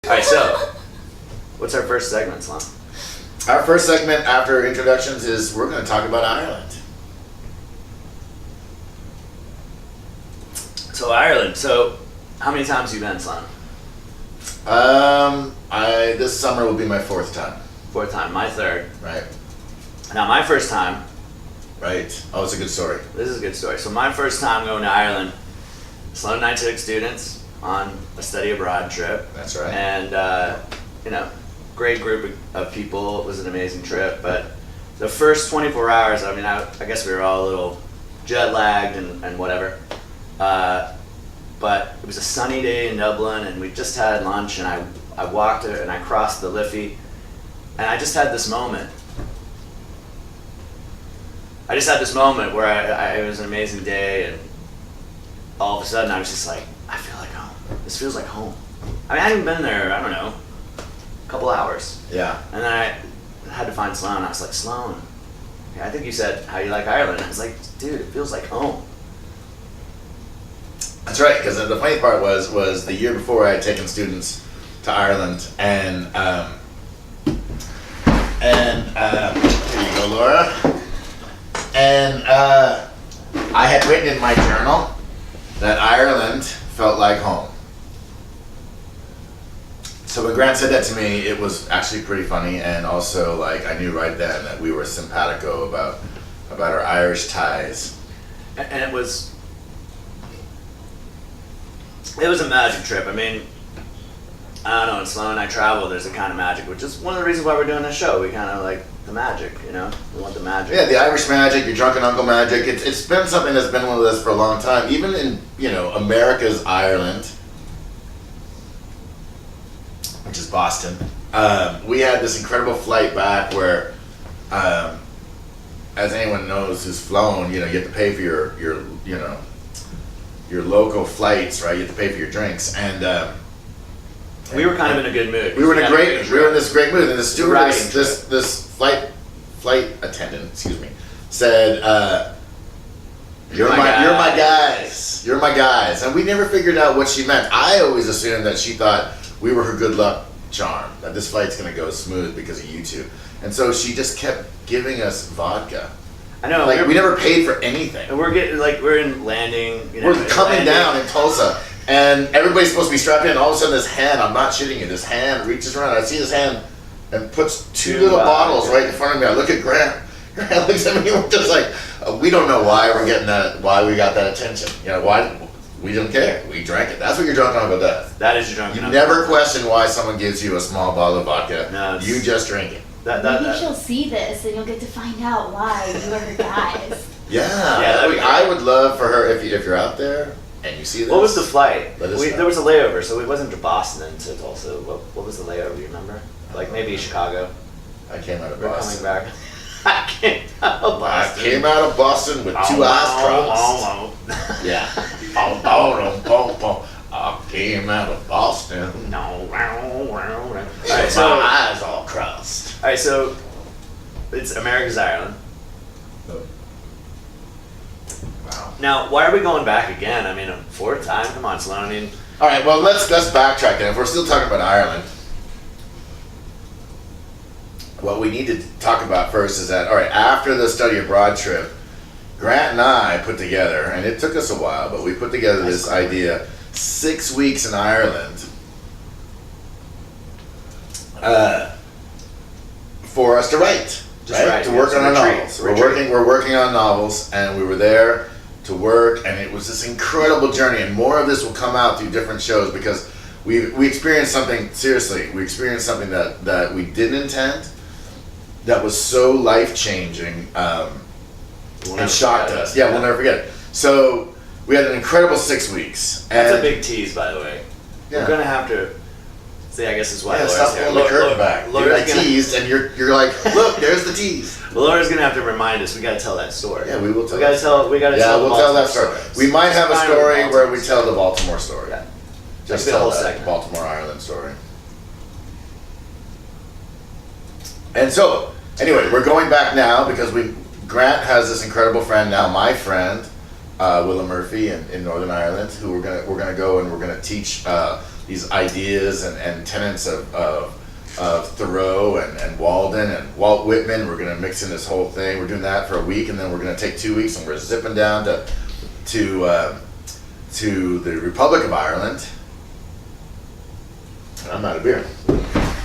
right, so what's our first segment, Slum? Our first segment after introductions is we're going to talk about Ireland. So Ireland. So how many times have you been, Slum? This summer will be my fourth time. Fourth time. My third. Right. Now my first time. Right. Oh, it's a good story. This is a good story. So my first time going to Ireland, Sloan and I took students on a study abroad trip. That's right. And great group of people. It was an amazing trip. But the first 24 hours, I mean, I guess we were all a little jet lagged and whatever. But it was a sunny day in Dublin, and we just had lunch, and I walked it, and I crossed the Liffey, and I just had this moment. Where it was an amazing day, and all of a sudden I was just like, I feel like home. This feels like home. I mean, I hadn't been there, I don't know, a couple hours. Yeah. And then I had to find Sloan. I was like, Sloan, I think you said, how you like Ireland? I was like, dude, it feels like home. That's right, because the funny part was the year before I had taken students to Ireland, and here you go, Laura. And I had written in my journal that Ireland felt like home. So when Grant said that to me, it was actually pretty funny, and also like I knew right then that we were simpatico about our Irish ties. And it was a magic trip. I mean, I don't know, in Sloan and I travel, there's a kind of magic, which is one of the reasons why we're doing this show. We kind of like the magic, you know? We want the magic. Yeah, the Irish magic, your drunken uncle magic. It's been something that's been with us for a long time. Even in, America's Ireland, which is Boston, we had this incredible flight back where, as anyone knows who's flown, you have to pay for your local flights, right? You have to pay for your drinks, and we were kind of in a good mood. We were in this great mood, and the stewardess, Right. this flight attendant, said, "You're my guys," and we never figured out what she meant. I always assumed that she thought we were her good luck charm, that this flight's gonna go smooth because of you two, and so she just kept giving us vodka. I know. Like we never paid for anything. And we're in landing. We're coming down in Tulsa, and everybody's supposed to be strapped in. All of a sudden, this hand, I'm not shitting you, this hand reaches around. I see this hand and puts two little bottles right in front of me. I look at Grant. Grant looks at me, and we're just like, we don't know why we're getting that, why we got that attention. Why? We don't care. We drank it. That's what your drunken uncle does. That is your drunken uncle. You never question why someone gives you a small bottle of vodka. No, you just drink it. Maybe she'll see this and you'll get to find out why you are her guys. Yeah, I would love for her, if you're out there and you see this. What was the flight? Let us know. There was a layover, so it wasn't to Boston to Tulsa. What was the layover, do you remember? Like maybe Chicago? I came out of We're Boston. coming back. I came out of Boston. I came out of Boston with two eyes crossed. Yeah. I came out of Boston. No. All Right, right, so my eyes all crossed. All right, so it's America's Ireland. Wow. Now, why are we going back again? I mean, a fourth time? Come on, Sloan. I mean, all right. Well, let's backtrack then. If we're still talking about Ireland, what we need to talk about first is that, all right, after the study abroad trip, Grant and I put together, and it took us a while, but we put together this idea: 6 weeks in Ireland. For us to write, to work on our novels. We're working on novels, and we were there to work, and it was this incredible journey. And more of this will come out through different shows because we experienced something. Seriously, we experienced something that we didn't intend, that was so life changing, and shocked us. Yeah, we'll never forget it. So we had an incredible 6 weeks. that's a big tease, by the way. Yeah. We're gonna have to. See, I guess it's why. Yeah, Laura's stop here. pulling the curtain back. Dude, I gonna, teased, and you're like, look, there's the tease. well, Laura's gonna have to remind us. We gotta tell that story. Yeah, we will tell. We gotta tell. We gotta Yeah, tell. we'll tell that story. We might have a story where we tell the Baltimore story. Yeah. Just Maybe a tell whole that segment. Baltimore Ireland story. And so, anyway, we're going back now because Grant has this incredible friend now, my friend, Willa Murphy in Northern Ireland, who we're gonna go and we're gonna teach these ideas and tenets of Thoreau and Walden and Walt Whitman. We're going to mix in this whole thing. We're doing that for a week, and then we're going to take 2 weeks, and we're zipping down to the Republic of Ireland. I'm out of beer.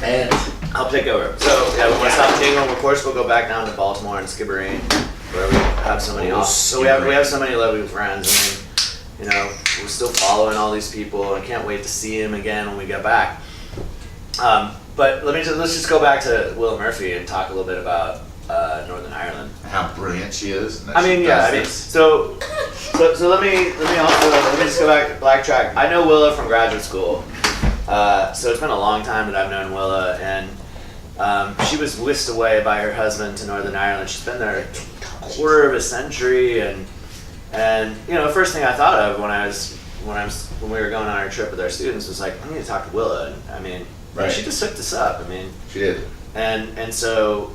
And I'll take over. So yeah, when we stop Tingle, of course we'll go back down to Baltimore and Skibbereen, where we have so many so we have so many lovely friends. I mean, we're still following all these people, and can't wait to see them again when we get back. But let's just go back to Willa Murphy and talk a little bit about Northern Ireland. How brilliant she is. So let me just go back to Black Track. I know Willa from graduate school, so it's been a long time that I've known Willa, and she was whisked away by her husband to Northern Ireland. She's been there a quarter of a century, and the first thing I thought of when we were going on our trip with our students was like, I need to talk to Willa. And I mean, right. She just hooked us up. I mean, she did. And so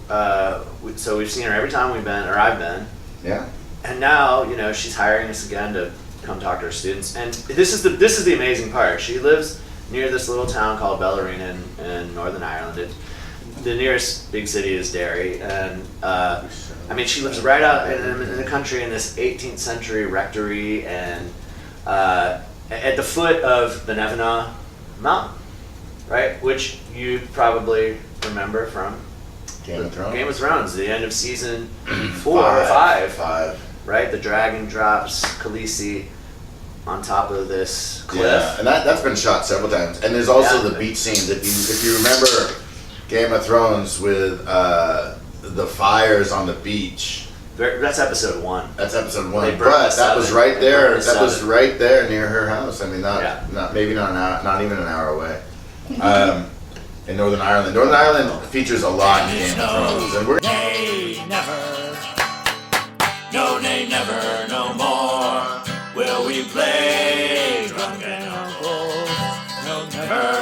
we've seen her every time we've been, or I've been. Yeah. And now she's hiring us again to come talk to her students. And this is the amazing part. She lives near this little town called Bellarine in Northern Ireland. The nearest big city is Derry, and I mean, she lives right out in the country in this 18th century rectory, and at the foot of the Nevena Mountain, right? Which you probably remember from Game of Thrones, the end of season 4 or 5. Right? The dragon drops Khaleesi on top of this cliff. Yeah, and that's been shot several times. And there's also the beach scene. If you remember Game of Thrones with the fires on the beach. That's episode 1. That's episode 1. But that was right there. That was right there near her house. I mean, not even an hour away. In Northern Ireland. Northern Ireland features a lot in Game of Thrones. And we're nay, never, no more will we play Drunken Uncles. No, never.